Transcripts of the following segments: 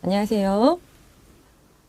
안녕하세요.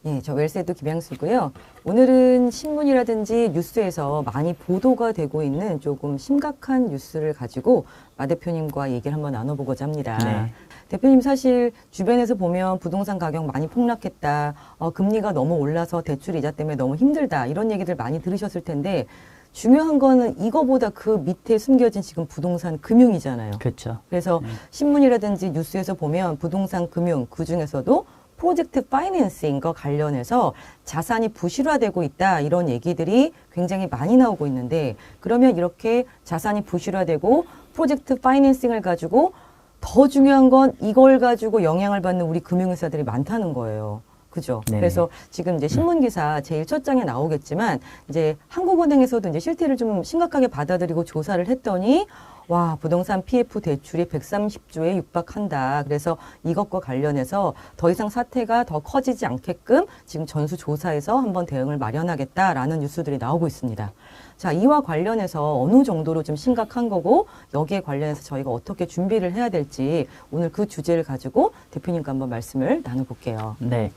예, 저 웰세도 김양수고요. 오늘은 신문이라든지 뉴스에서 많이 보도가 되고 있는 조금 심각한 뉴스를 가지고 마 대표님과 얘기를 한번 나눠보고자 합니다. 네. 대표님 사실 주변에서 보면 부동산 가격 많이 폭락했다. 금리가 너무 올라서 대출 이자 때문에 너무 힘들다. 이런 얘기들 많이 들으셨을 텐데 중요한 거는 이거보다 그 밑에 숨겨진 지금 부동산 금융이잖아요. 그렇죠. 그래서 신문이라든지 뉴스에서 보면 부동산 금융 그중에서도 프로젝트 파이낸싱과 관련해서 자산이 부실화되고 있다 이런 얘기들이 굉장히 많이 나오고 있는데 그러면 이렇게 자산이 부실화되고 프로젝트 파이낸싱을 가지고 더 중요한 건 이걸 가지고 영향을 받는 우리 금융회사들이 많다는 거예요. 그죠? 네네. 그래서 지금 이제 신문기사 제일 첫 장에 나오겠지만 이제 한국은행에서도 이제 실태를 좀 심각하게 받아들이고 조사를 했더니 와, 부동산 PF 대출이 130조에 육박한다. 그래서 이것과 관련해서 더 이상 사태가 더 커지지 않게끔 지금 전수조사에서 한번 대응을 마련하겠다라는 뉴스들이 나오고 있습니다. 자, 이와 관련해서 어느 정도로 좀 심각한 거고 여기에 관련해서 저희가 어떻게 준비를 해야 될지 오늘 그 주제를 가지고 대표님과 한번 말씀을 나눠볼게요. 네.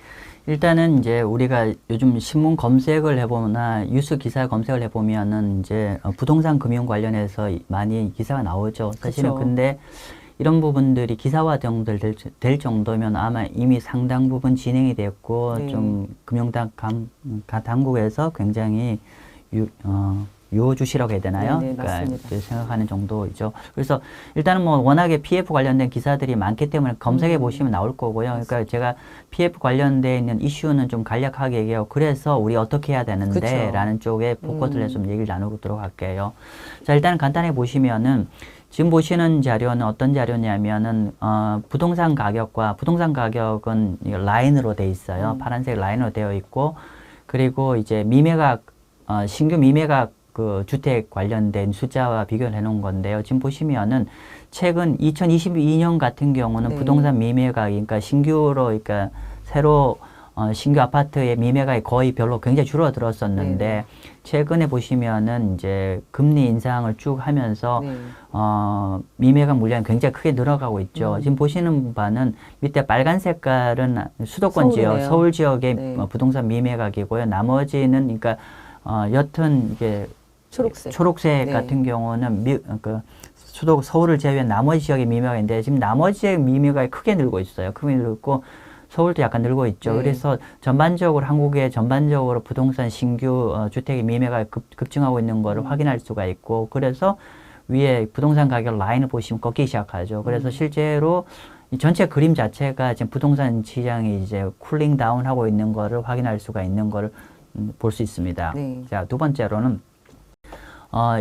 일단은 이제 우리가 요즘 신문 검색을 해보거나 뉴스 기사 검색을 해보면은 이제 부동산 금융 관련해서 많이 기사가 나오죠. 사실은 그쵸. 근데 이런 부분들이 기사화 정도 될 정도면 아마 이미 상당 부분 진행이 됐고 네. 좀 당국에서 굉장히 유효주시라고 해야 되나요? 네, 맞습니다. 이제 생각하는 정도이죠. 그래서 일단은 뭐 워낙에 PF 관련된 기사들이 많기 때문에 검색해 보시면 나올 거고요. 그러니까 제가 PF 관련돼 있는 이슈는 좀 간략하게 얘기하고 그래서 우리 어떻게 해야 되는데 그쵸. 라는 쪽에 포커스를 해서 좀 얘기를 나누도록 할게요. 자, 일단 간단히 보시면은 지금 보시는 자료는 어떤 자료냐면은 부동산 가격은 라인으로 돼 있어요. 파란색 라인으로 되어 있고 그리고 이제 미매각 신규 미매각 그 주택 관련된 숫자와 비교를 해놓은 건데요. 지금 보시면은 최근 2022년 같은 경우는 네. 부동산 미매각이 그러니까 그러니까 새로 신규 아파트의 미매각이 거의 별로 굉장히 줄어들었었는데 네. 최근에 보시면은 이제 금리 인상을 쭉 하면서 네. 미매각 물량이 굉장히 크게 늘어가고 있죠. 지금 보시는 바는 밑에 빨간 색깔은 수도권 지역, 서울이네요. 서울 지역의 네. 부동산 미매각이고요. 나머지는 그러니까 옅은 이게 초록색 네. 같은 경우는 서울을 제외한 나머지 지역의 미매각인데 지금 나머지 지역의 미매각이 크게 늘고 있어요. 크게 늘고 서울도 약간 늘고 있죠. 네. 그래서 전반적으로 한국의 전반적으로 부동산 신규 주택의 미매각이 급증하고 있는 것을 확인할 수가 있고 그래서 위에 부동산 가격 라인을 보시면 꺾이기 시작하죠. 그래서 실제로 이 전체 그림 자체가 지금 부동산 시장이 이제 쿨링 다운하고 있는 것을 확인할 수가 있는 것을 볼 수 있습니다. 네. 자, 두 번째로는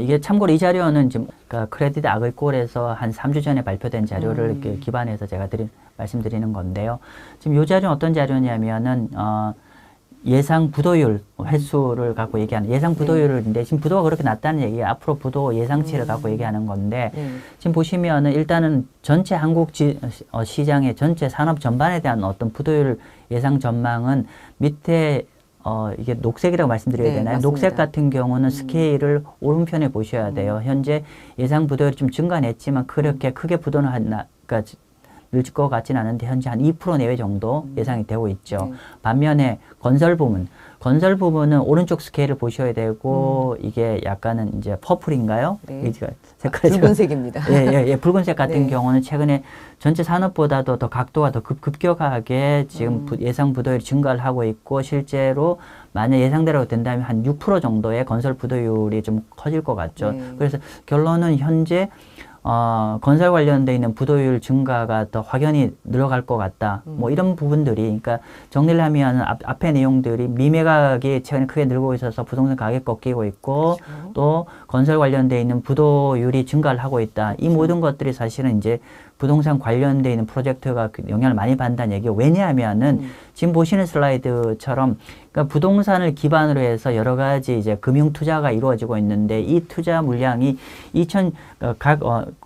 이게 참고로 이 자료는 지금 그러니까 크레딧 아그리콜에서 한 3주 전에 발표된 자료를 이렇게 기반해서 제가 말씀드리는 건데요. 지금 이 자료는 어떤 자료냐면은 예상 부도율 횟수를 갖고 얘기하는 예상 부도율인데 지금 부도가 그렇게 낮다는 얘기가 앞으로 부도 예상치를 갖고 얘기하는 건데 지금 보시면은 일단은 전체 한국 시장의 전체 산업 전반에 대한 어떤 부도율 예상 전망은 밑에 이게 녹색이라고 말씀드려야 되나요? 맞습니다. 녹색 같은 경우는 스케일을 오른편에 보셔야 돼요. 현재 예상 부도율이 좀 증가했지만 그렇게 크게 부도는 그러니까 늘 것 같지는 않은데 현재 한 2% 내외 정도 예상이 되고 있죠. 반면에 건설 부문은 오른쪽 스케일을 보셔야 되고 이게 약간은 이제 퍼플인가요? 네. 색깔이 붉은색입니다. 예, 붉은색 같은 네. 경우는 최근에 전체 산업보다도 더 각도가 더 급격하게 지금 예상 부도율이 증가를 하고 있고 실제로 만약 예상대로 된다면 한 6% 정도의 건설 부도율이 좀 커질 것 같죠. 네. 그래서 결론은 현재 건설 관련돼 있는 부도율 증가가 더 확연히 늘어갈 것 같다. 뭐 이런 부분들이, 그러니까 정리를 하면 앞의 내용들이 미매각이 최근에 크게 늘고 있어서 부동산 가격 꺾이고 있고 그렇죠. 또 건설 관련돼 있는 부도율이 증가를 하고 있다. 이 모든 것들이 사실은 이제 부동산 관련돼 있는 프로젝트가 영향을 많이 받는다는 얘기예요. 왜냐하면은 지금 보시는 슬라이드처럼 그러니까 부동산을 기반으로 해서 여러 가지 이제 금융 투자가 이루어지고 있는데 이 투자 물량이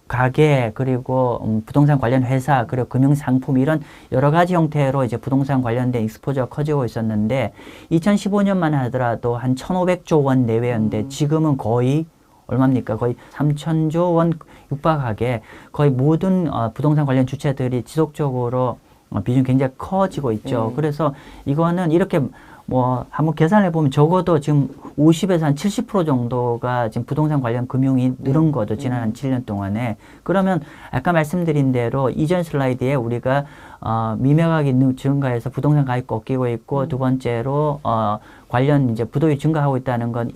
가계 그리고 부동산 관련 회사 그리고 금융 상품 이런 여러 가지 형태로 이제 부동산 관련된 익스포저가 커지고 있었는데 2015년만 하더라도 한 1,500조 원 내외였는데 지금은 거의 얼마입니까? 거의 3,000조 원 육박하게 거의 모든 부동산 관련 주체들이 지속적으로 비중이 굉장히 커지고 있죠. 네. 그래서 이거는 이렇게 뭐 한번 계산해 보면 적어도 지금 50에서 한 70% 정도가 지금 부동산 관련 금융이 늘은 거죠. 지난 한 7년 동안에. 그러면 아까 말씀드린 대로 이전 슬라이드에 우리가 미묘하게 증가해서 부동산 가격이 꺾이고 있고 두 번째로 관련 이제 부도율이 증가하고 있다는 건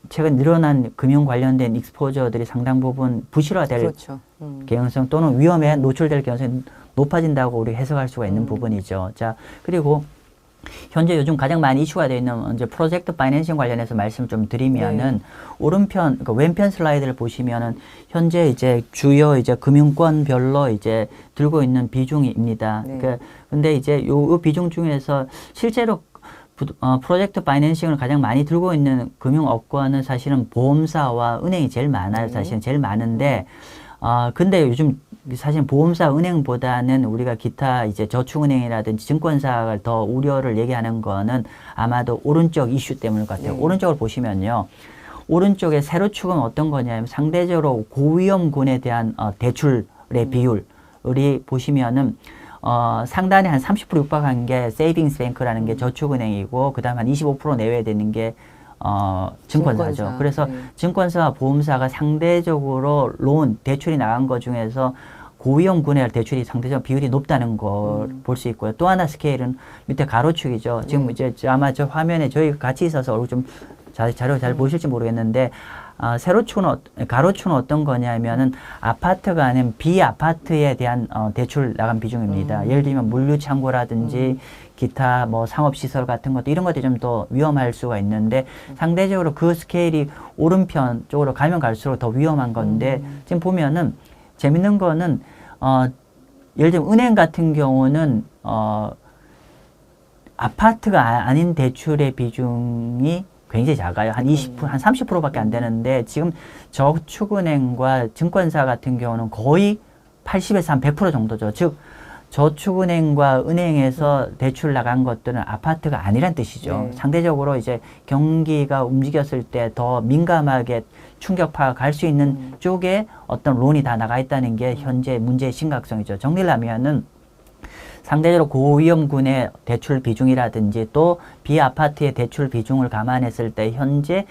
최근 늘어난 금융 관련된 익스포저들이 상당 부분 부실화될 그렇죠. 개연성 또는 위험에 노출될 개연성이 높아진다고 우리 해석할 수가 있는 부분이죠. 자, 그리고 현재 요즘 가장 많이 이슈가 되어 있는 이제 프로젝트 파이낸싱 관련해서 말씀 좀 드리면은 오른편, 그 왼편 슬라이드를 보시면은 현재 이제 주요 이제 금융권별로 이제 들고 있는 비중입니다. 네. 근데 이제 요 비중 중에서 실제로 프로젝트 파이낸싱을 가장 많이 들고 있는 금융업권은 사실은 보험사와 은행이 제일 많아요. 사실은 제일 많은데, 근데 요즘 사실 보험사 은행보다는 우리가 기타 이제 저축은행이라든지 증권사를 더 우려를 얘기하는 거는 아마도 오른쪽 이슈 때문일 것 같아요. 오른쪽을 보시면요. 오른쪽에 세로 축은 어떤 거냐면 상대적으로 고위험군에 대한 대출의 비율이 보시면은 상단에 한 30% 육박한 게 세이빙스 뱅크라는 게 저축은행이고 그다음 한 25% 내외 되는 게 증권사죠. 증권사. 그래서 증권사와 보험사가 상대적으로 대출이 나간 것 중에서 고위험군의 대출이 상대적으로 비율이 높다는 걸 볼 수 있고요. 또 하나 스케일은 밑에 가로축이죠. 지금 이제 아마 저 화면에 저희 같이 있어서 얼굴 좀 자료 잘 보실지 모르겠는데 가로축은 어떤 거냐면은 아파트가 아닌 비아파트에 대한 대출 나간 비중입니다. 예를 들면 물류창고라든지 기타 뭐 상업시설 같은 것도 이런 것들이 좀 더 위험할 수가 있는데 상대적으로 그 스케일이 오른편 쪽으로 가면 갈수록 더 위험한 건데 지금 보면은 재밌는 거는 예를 들면 은행 같은 경우는 아파트가 아닌 대출의 비중이 굉장히 작아요. 한 20%, 한 30%밖에 안 되는데 지금 저축은행과 증권사 같은 경우는 거의 80에서 한 100% 정도죠. 즉 저축은행과 은행에서 대출 나간 것들은 아파트가 아니란 뜻이죠. 상대적으로 이제 경기가 움직였을 때 더 민감하게 충격파가 갈 수 있는 쪽에 어떤 론이 다 나가 있다는 게 현재 문제의 심각성이죠. 정리를 하면은 상대적으로 고위험군의 대출 비중이라든지 또 비아파트의 대출 비중을 감안했을 때 현재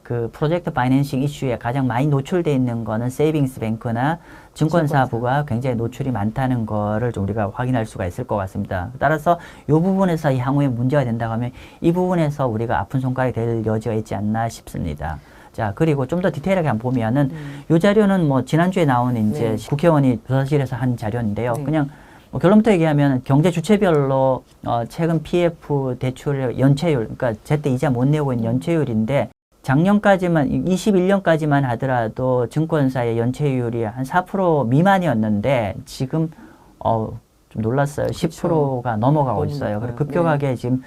그 프로젝트 파이낸싱 이슈에 가장 많이 노출되어 있는 거는 세이빙스 뱅크나 증권사부가 굉장히 노출이 많다는 거를 좀 우리가 확인할 수가 있을 것 같습니다. 따라서 이 부분에서 향후에 문제가 된다고 하면 이 부분에서 우리가 아픈 손가락이 될 여지가 있지 않나 싶습니다. 자, 그리고 좀 더 디테일하게 한번 보면은 이 자료는 뭐 지난주에 나온 이제 국회의원이 조사실에서 한 자료인데요. 그냥 뭐 결론부터 얘기하면 경제 주체별로 최근 PF 대출 연체율, 그러니까 제때 이자 못 내고 있는 연체율인데 작년까지만 21년까지만 하더라도 증권사의 연체율이 한 4% 미만이었는데 지금 좀 놀랐어요. 10%가 넘어가고 있어요. 그리고 급격하게 지금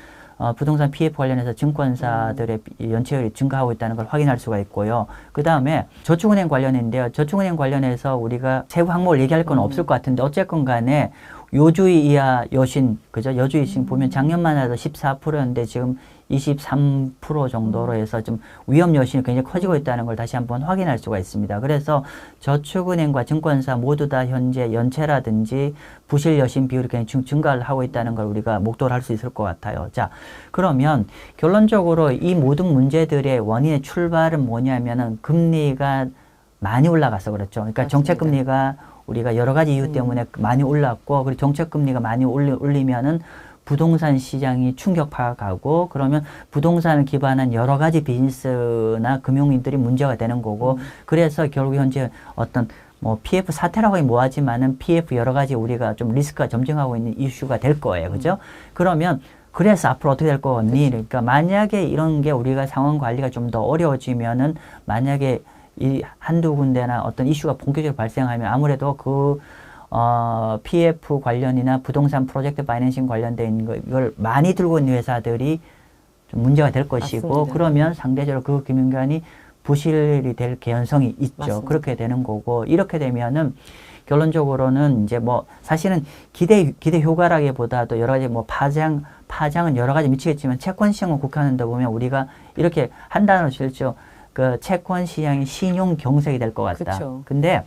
부동산 PF 관련해서 증권사들의 연체율이 증가하고 있다는 걸 확인할 수가 있고요. 그 다음에 저축은행 관련인데요. 저축은행 관련해서 우리가 세부 항목을 얘기할 건 없을 것 같은데 어쨌건 간에 요주의 이하 여신, 그죠? 여주의 신 보면 작년만 해도 14%였는데 지금 23% 정도로 해서 좀 위험 여신이 굉장히 커지고 있다는 걸 다시 한번 확인할 수가 있습니다. 그래서 저축은행과 증권사 모두 다 현재 연체라든지 부실 여신 비율이 굉장히 증가를 하고 있다는 걸 우리가 목도를 할 수 있을 것 같아요. 자, 그러면 결론적으로 이 모든 문제들의 원인의 출발은 뭐냐면은 금리가 많이 올라가서 그렇죠. 그러니까 정책금리가 우리가 여러 가지 이유 때문에 많이 올랐고, 그리고 정책금리가 많이 올리면은 부동산 시장이 충격파가 가고, 그러면 부동산을 기반한 여러 가지 비즈니스나 금융인들이 문제가 되는 거고, 그래서 결국 현재 어떤 뭐 PF 사태라고 하긴 뭐하지만은 PF 여러 가지 우리가 좀 리스크가 점증하고 있는 이슈가 될 거예요. 그죠? 그러면 그래서 앞으로 어떻게 될 거니? 그러니까 만약에 이런 게 우리가 상황 관리가 좀 더 어려워지면은 만약에 이 한두 군데나 어떤 이슈가 본격적으로 발생하면 아무래도 그 PF 관련이나 부동산 프로젝트 파이낸싱 관련된 이걸 많이 들고 있는 회사들이 좀 문제가 될 것이고, 맞습니다. 그러면 상대적으로 그 금융기관이 부실이 될 개연성이 있죠. 맞습니다. 그렇게 되는 거고, 이렇게 되면은 결론적으로는 이제 뭐 사실은 기대 효과라기보다도 여러 가지 뭐 파장은 여러 가지 미치겠지만 채권 시장을 국한한다 보면 우리가 이렇게 한 단어로 실죠. 그 채권 시장이 신용 경색이 될 것 같다. 그쵸. 근데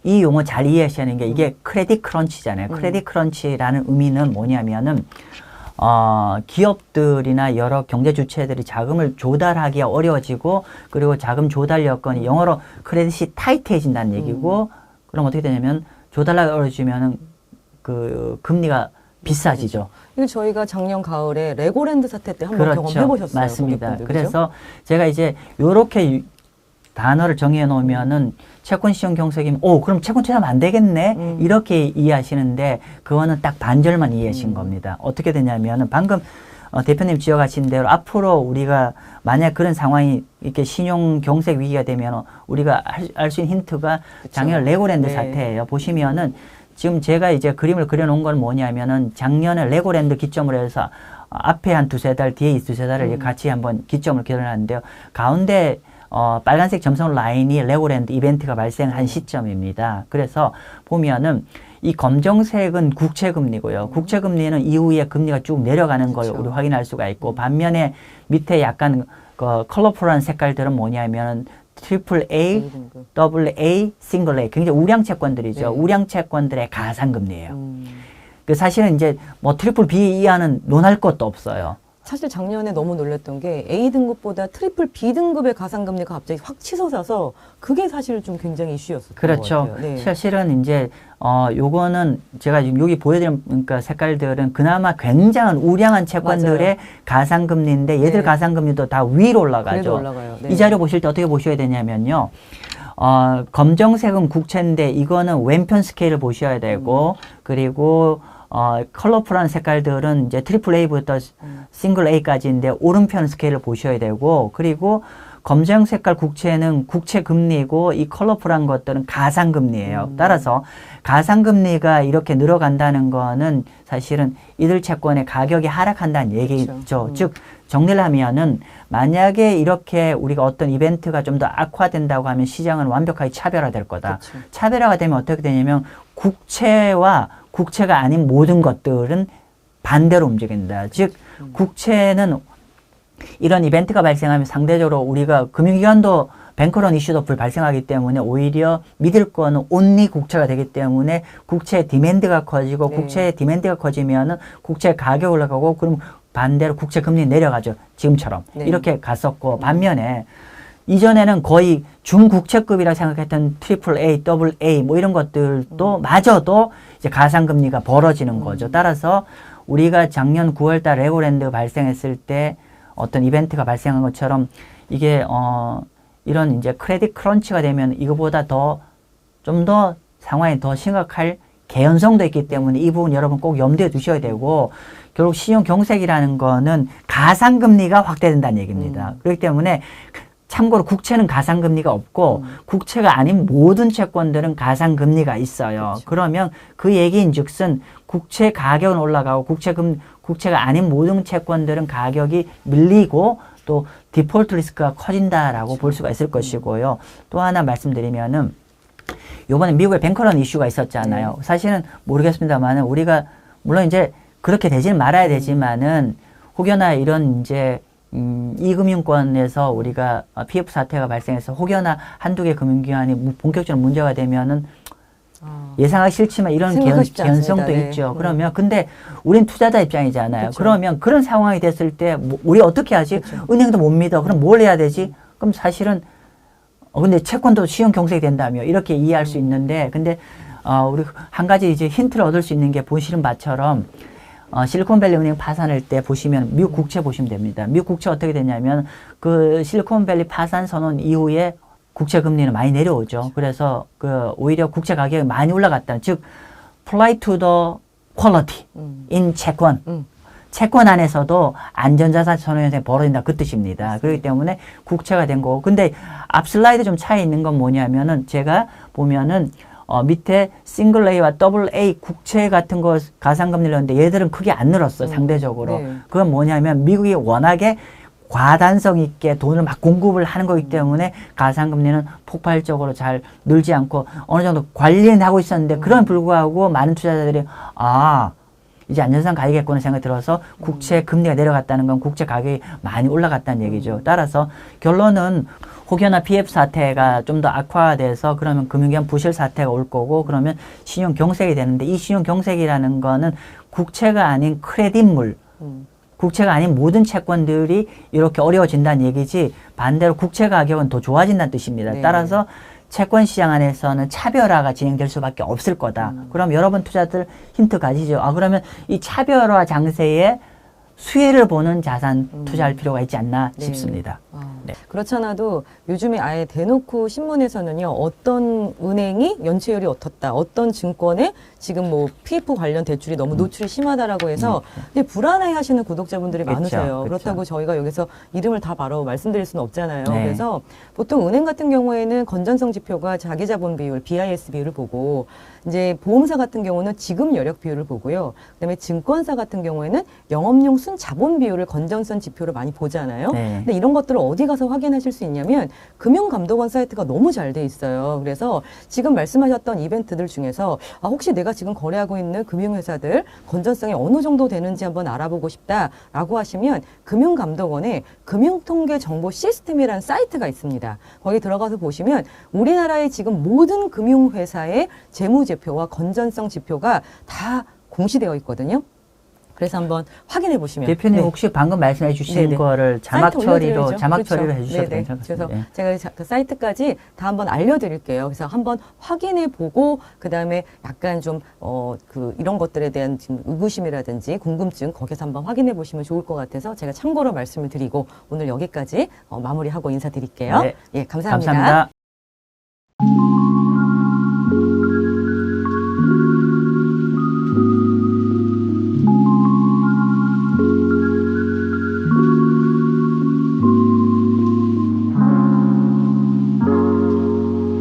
이 용어 잘 이해하셔야 하는 게 이게 크레딧 크런치잖아요. 크레딧 크런치라는 의미는 뭐냐면은 기업들이나 여러 경제 주체들이 자금을 조달하기가 어려워지고 그리고 자금 조달 여건이 영어로 크레딧이 타이트해진다는 얘기고 그럼 어떻게 되냐면 조달하기 어려워지면은 그 금리가 비싸지죠. 이거 저희가 작년 가을에 레고랜드 사태 때 한번 그렇죠. 경험해 보셨어요. 맞습니다. 고객분들, 그래서 제가 이제 요렇게 단어를 정해 놓으면은 채권 시장 경색이면 그럼 채권 투자하면 안 되겠네 이렇게 이해하시는데 그거는 딱 반절만 이해하신 겁니다. 어떻게 되냐면은 방금 대표님 지적하신 대로 앞으로 우리가 만약 그런 상황이 이렇게 신용 경색 위기가 되면 우리가 알 수 있는 힌트가 작년 레고랜드 네. 사태예요. 보시면은 지금 제가 이제 그림을 그려놓은 건 뭐냐면은 작년에 레고랜드 기점으로 해서 앞에 한 두세 달, 뒤에 두세 달을 같이 한번 기점을 그려놨는데요. 가운데 빨간색 점선 라인이 레고랜드 이벤트가 발생한 시점입니다. 그래서 보면은 이 검정색은 국채금리고요. 국채금리는 이후에 금리가 쭉 내려가는 걸 우리 확인할 수가 있고 반면에 밑에 약간 그 컬러풀한 색깔들은 뭐냐면은 트리플 A, 더블 A, 싱글 A 굉장히 우량 채권들이죠. 네. 우량 채권들의 가상금리예요. 그 사실은 이제 뭐 트리플 B 이하는 논할 것도 없어요. 사실 작년에 너무 놀랐던 게 A등급보다 트리플 B등급의 가상금리가 갑자기 확 치솟아서 그게 사실 좀 굉장히 이슈였었던 것 그렇죠. 같아요. 네. 사실은 이제 요거는 제가 지금 여기 보여드린 그러니까 색깔들은 그나마 굉장한 우량한 채권들의 맞아요. 가상금리인데 얘들 네. 가상금리도 다 위로 그래도 올라가죠. 올라가요. 네. 이 자료 보실 때 어떻게 보셔야 되냐면요. 검정색은 국채인데 이거는 왼편 스케일을 보셔야 되고 그리고 컬러풀한 색깔들은 이제 트리플 A부터 싱글 A까지인데 오른편 스케일을 보셔야 되고 그리고 검정 색깔 국채는 국채 금리고 이 컬러풀한 것들은 가상 금리예요. 따라서 가상 금리가 이렇게 늘어간다는 거는 사실은 이들 채권의 가격이 하락한다는 얘기죠. 그렇죠. 즉 정리를 하면은 만약에 이렇게 우리가 어떤 이벤트가 좀 더 악화된다고 하면 시장은 완벽하게 차별화될 거다. 그렇죠. 차별화가 되면 어떻게 되냐면 국채와 국채가 아닌 모든 것들은 반대로 움직인다. 즉 국채는 이런 이벤트가 발생하면 상대적으로 우리가 금융기관도 뱅크런 이슈도 발생하기 때문에 오히려 믿을 거는 온리 국채가 되기 때문에 국채의 디맨드가 커지고 네. 국채의 디맨드가 커지면은 국채 가격이 올라가고 그럼 반대로 국채 금리 내려가죠. 지금처럼. 네. 이렇게 갔었고 반면에 이전에는 거의 중국채급이라 생각했던 트리플 A, 더블 A 뭐 이런 것들도 마저도 이제 가상금리가 벌어지는 거죠. 따라서 우리가 작년 9월 달 레고랜드 발생했을 때 어떤 이벤트가 발생한 것처럼 이게 이런 이제 크레딧 크런치가 되면 이거보다 좀 더 상황이 더 심각할 개연성도 있기 때문에 이 부분 여러분 꼭 염두에 두셔야 되고 결국 신용 경색이라는 거는 가상금리가 확대된다는 얘기입니다. 그렇기 때문에 참고로 국채는 가상금리가 없고 국채가 아닌 모든 채권들은 가상금리가 있어요. 그렇죠. 그러면 그 얘기인 즉슨 국채 가격은 올라가고 국채가 아닌 모든 채권들은 가격이 밀리고 또 디폴트 리스크가 커진다라고 그렇죠. 볼 수가 있을 것이고요. 또 하나 말씀드리면은 요번에 미국에 뱅커런 이슈가 있었잖아요. 네. 사실은 모르겠습니다만은 우리가 물론 이제 그렇게 되지는 말아야 되지만은 혹여나 이런 이제 이금융권에서 우리가 PF 사태가 발생해서 혹여나 한두 개 금융기관이 본격적으로 문제가 되면은 예상하기 싫지만 이런 생각하기 쉽지 개연성도 않습니다. 네. 있죠. 그러면 근데 우린 투자자 입장이잖아요. 그렇죠. 그러면 그런 상황이 됐을 때 우리 어떻게 하지? 그렇죠. 은행도 못 믿어. 그럼 뭘 해야 되지? 그럼 사실은 근데 채권도 시형 경색이 된다며 이렇게 이해할 수 있는데 근데 우리 한 가지 이제 힌트를 얻을 수 있는 게 보시는 바처럼 실리콘밸리 은행 파산할 때 보시면 미국 국채 보시면 됩니다. 미국 국채 어떻게 되냐면 그 실리콘밸리 파산 선언 이후에 국채 금리는 많이 내려오죠. 그래서 그 오히려 국채 가격이 많이 올라갔다는 즉 flight to the quality in 채권. 채권 안에서도 안전자산 선호 현상이 벌어진다 그 뜻입니다. 그렇기 때문에 국채가 된 거고. 근데 앞 슬라이드 좀 차이 있는 건 뭐냐면은 제가 보면은 밑에 싱글 A와 더블 A 국채 같은 거 가상금리를 넣었는데 얘들은 크게 안 늘었어요. 상대적으로. 네. 그건 뭐냐면 미국이 워낙에 과단성 있게 돈을 막 공급을 하는 거기 때문에 가상금리는 폭발적으로 잘 늘지 않고 어느 정도 관리는 하고 있었는데 그런 불구하고 많은 투자자들이 이제 안전상 가야겠구나 생각이 들어서 국채 금리가 내려갔다는 건 국채 가격이 많이 올라갔다는 얘기죠. 따라서 결론은 혹여나 PF 사태가 좀 더 악화돼서 그러면 금융기관 부실 사태가 올 거고 그러면 신용 경색이 되는데 이 신용 경색이라는 거는 국채가 아닌 크레딧물 국채가 아닌 모든 채권들이 이렇게 어려워진다는 얘기지 반대로 국채 가격은 더 좋아진다는 뜻입니다. 네. 따라서 채권 시장 안에서는 차별화가 진행될 수밖에 없을 거다. 그럼 여러분 투자들 힌트 가지죠. 아 그러면 이 차별화 장세에 수혜를 보는 자산 투자할 필요가 있지 않나 네. 싶습니다. 네. 그렇잖아도 요즘에 아예 대놓고 신문에서는요, 어떤 은행이 연체율이 어떻다, 어떤 증권에 지금 뭐 PF 관련 대출이 너무 노출이 심하다라고 해서 근데 불안해 하시는 구독자분들이 그쵸, 많으세요. 그쵸. 그렇다고 저희가 여기서 이름을 다 바로 말씀드릴 수는 없잖아요. 네. 그래서 보통 은행 같은 경우에는 건전성 지표가 자기자본 비율, BIS 비율을 보고 이제 보험사 같은 경우는 지급 여력 비율을 보고요. 그다음에 증권사 같은 경우에는 영업용 순자본 비율을 건전성 지표로 많이 보잖아요. 네. 근데 이런 것들을 어디 가서 확인하실 수 있냐면 금융감독원 사이트가 너무 잘 돼 있어요. 그래서 지금 말씀하셨던 이벤트들 중에서 아, 혹시 내가 지금 거래하고 있는 금융회사들 건전성이 어느 정도 되는지 한번 알아보고 싶다라고 하시면 금융감독원에 금융통계 정보 시스템이라는 사이트가 있습니다. 거기 들어가서 보시면 우리나라의 지금 모든 금융회사의 재무제표와 건전성 지표가 다 공시되어 있거든요. 그래서 한번 확인해 보시면 대표님 네. 혹시 방금 말씀해 주신 네네. 거를 자막 사이트 처리로 올려드려야죠. 자막 그렇죠. 처리를 해주셔도 네네. 괜찮을 것 그래서 같아요. 제가 그 사이트까지 다 한번 알려드릴게요. 그래서 한번 확인해 보고 그 다음에 약간 좀 그 이런 것들에 대한 지금 의구심이라든지 궁금증 거기서 한번 확인해 보시면 좋을 것 같아서 제가 참고로 말씀을 드리고 오늘 여기까지 마무리하고 인사드릴게요. 네. 예, 감사합니다. 감사합니다.